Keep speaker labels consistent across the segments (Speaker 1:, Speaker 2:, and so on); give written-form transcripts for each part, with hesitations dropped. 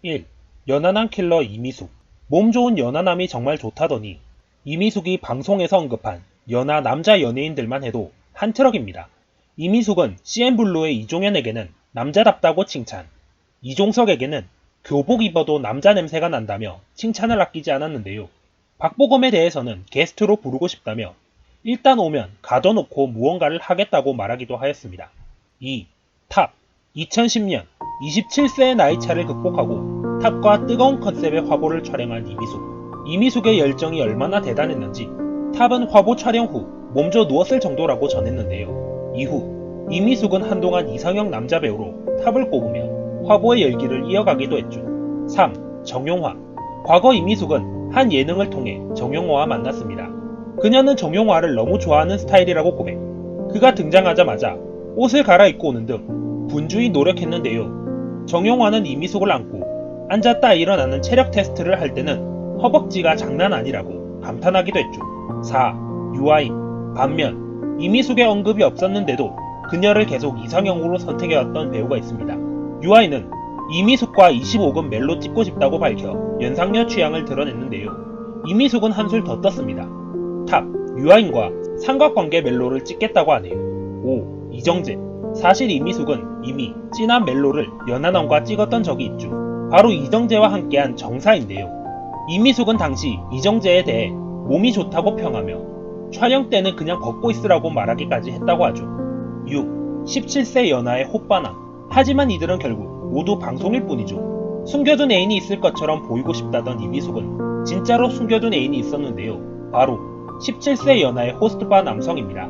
Speaker 1: 1. 연하남 킬러 이미숙. 몸 좋은 연하남이 정말 좋다더니 이미숙이 방송에서 언급한 연하 남자 연예인들만 해도 한 트럭입니다. 이미숙은 CN블루의 이종현에게는 남자답다고 칭찬, 이종석에게는 교복 입어도 남자 냄새가 난다며 칭찬을 아끼지 않았는데요. 박보검에 대해서는 게스트로 부르고 싶다며 일단 오면 가둬놓고 무언가를 하겠다고 말하기도 하였습니다. 2. 탑. 2010년 27세의 나이차를 극복하고 탑과 뜨거운 컨셉의 화보를 촬영한 이미숙. 이미숙의 열정이 얼마나 대단했는지 탑은 화보 촬영 후 몸져 누웠을 정도라고 전했는데요. 이후 이미숙은 한동안 이상형 남자 배우로 탑을 꼽으며 화보의 열기를 이어가기도 했죠. 3. 정용화. 과거 이미숙은 한 예능을 통해 정용화와 만났습니다. 그녀는 정용화를 너무 좋아하는 스타일이라고 고백. 그가 등장하자마자 옷을 갈아입고 오는 등 분주히 노력했는데요. 정용화는 이미숙을 안고 앉았다 일어나는 체력 테스트를 할 때는 허벅지가 장난 아니라고 감탄하기도 했죠. 4. 유아인. 반면 이미숙의 언급이 없었는데도 그녀를 계속 이상형으로 선택해왔던 배우가 있습니다. 유아인은 이미숙과 25금 멜로 찍고 싶다고 밝혀 연상녀 취향을 드러냈는데요. 이미숙은 한술 더 떴습니다. 탑. 유아인과 삼각관계 멜로를 찍겠다고 하네요. 5. 이정재. 사실 이미숙은 이미 진한 멜로를 연하남과 찍었던 적이 있죠. 바로 이정재와 함께한 정사인데요. 이미숙은 당시 이정재에 대해 몸이 좋다고 평하며 촬영 때는 그냥 벗고 있으라고 말하기까지 했다고 하죠. 6. 17세 연하의 호빠남. 하지만 이들은 결국 모두 방송일 뿐이죠. 숨겨둔 애인이 있을 것처럼 보이고 싶다던 이미숙은 진짜로 숨겨둔 애인이 있었는데요. 바로 17세 연하의 호스트바 남성입니다.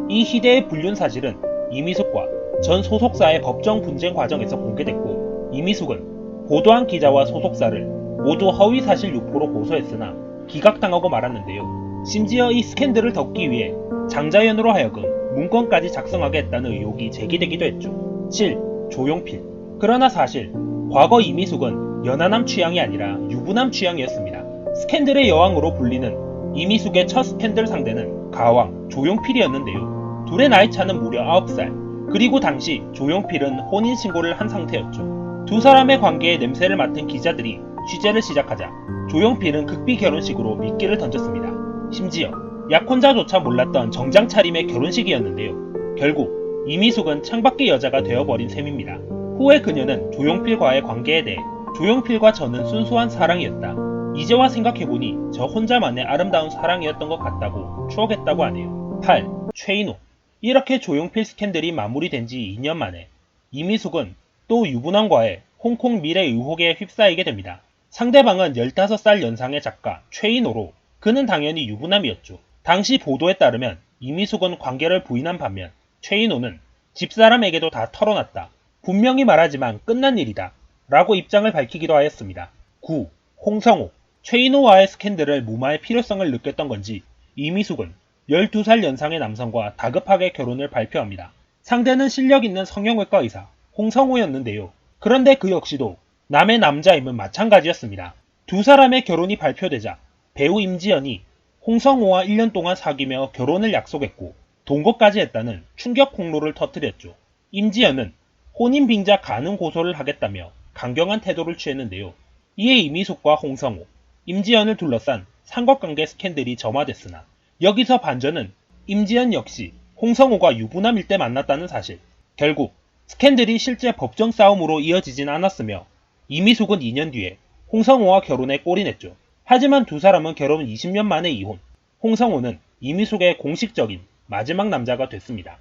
Speaker 1: 이 희대의 불륜 사실은 이미숙과 전 소속사의 법정 분쟁 과정에서 공개됐고, 이미숙은 보도한 기자와 소속사를 모두 허위사실 유포로 고소했으나 기각당하고 말았는데요. 심지어 이 스캔들을 덮기 위해 장자연으로 하여금 문건까지 작성하게 했다는 의혹이 제기되기도 했죠. 7. 조용필. 그러나 사실 과거 이미숙은 연하남 취향이 아니라 유부남 취향이었습니다. 스캔들의 여왕으로 불리는 이미숙의 첫 스캔들 상대는 가왕 조용필이었는데요. 둘의 나이 차는 무려 9살. 그리고 당시 조용필은 혼인신고를 한 상태였죠. 두 사람의 관계에 냄새를 맡은 기자들이 취재를 시작하자 조용필은 극비 결혼식으로 미끼를 던졌습니다. 심지어 약혼자조차 몰랐던 정장 차림의 결혼식이었는데요. 결국 이미숙은 창밖의 여자가 되어버린 셈입니다. 후에 그녀는 조용필과의 관계에 대해 조용필과 저는 순수한 사랑이었다. 이제와 생각해보니 저 혼자만의 아름다운 사랑이었던 것 같다고 추억했다고 하네요. 8. 최인호. 이렇게 조용필 스캔들이 마무리된 지 2년 만에 이미숙은 또 유부남과의 홍콩 미래 의혹에 휩싸이게 됩니다. 상대방은 15살 연상의 작가 최인호로 그는 당연히 유부남이었죠. 당시 보도에 따르면 이미숙은 관계를 부인한 반면 최인호는 집사람에게도 다 털어놨다. 분명히 말하지만 끝난 일이다. 라고 입장을 밝히기도 하였습니다. 9. 홍성호. 최인호와의 스캔들을 무마할 필요성을 느꼈던 건지 이미숙은 12살 연상의 남성과 다급하게 결혼을 발표합니다. 상대는 실력 있는 성형외과 의사 홍성호였는데요. 그런데 그 역시도 남의 남자임은 마찬가지였습니다. 두 사람의 결혼이 발표되자 배우 임지연이 홍성호와 1년 동안 사귀며 결혼을 약속했고 동거까지 했다는 충격 폭로를 터뜨렸죠. 임지연은 혼인 빙자 가능 고소를 하겠다며 강경한 태도를 취했는데요. 이에 이미숙과 홍성호, 임지연을 둘러싼 삼각관계 스캔들이 점화됐으나 여기서 반전은 임지연 역시 홍성호가 유부남일 때 만났다는 사실. 결국 스캔들이 실제 법정 싸움으로 이어지진 않았으며 이미숙은 2년 뒤에 홍성호와 결혼에 골인했죠. 하지만 두 사람은 결혼 20년 만에 이혼. 홍성호는 이미숙의 공식적인 마지막 남자가 됐습니다.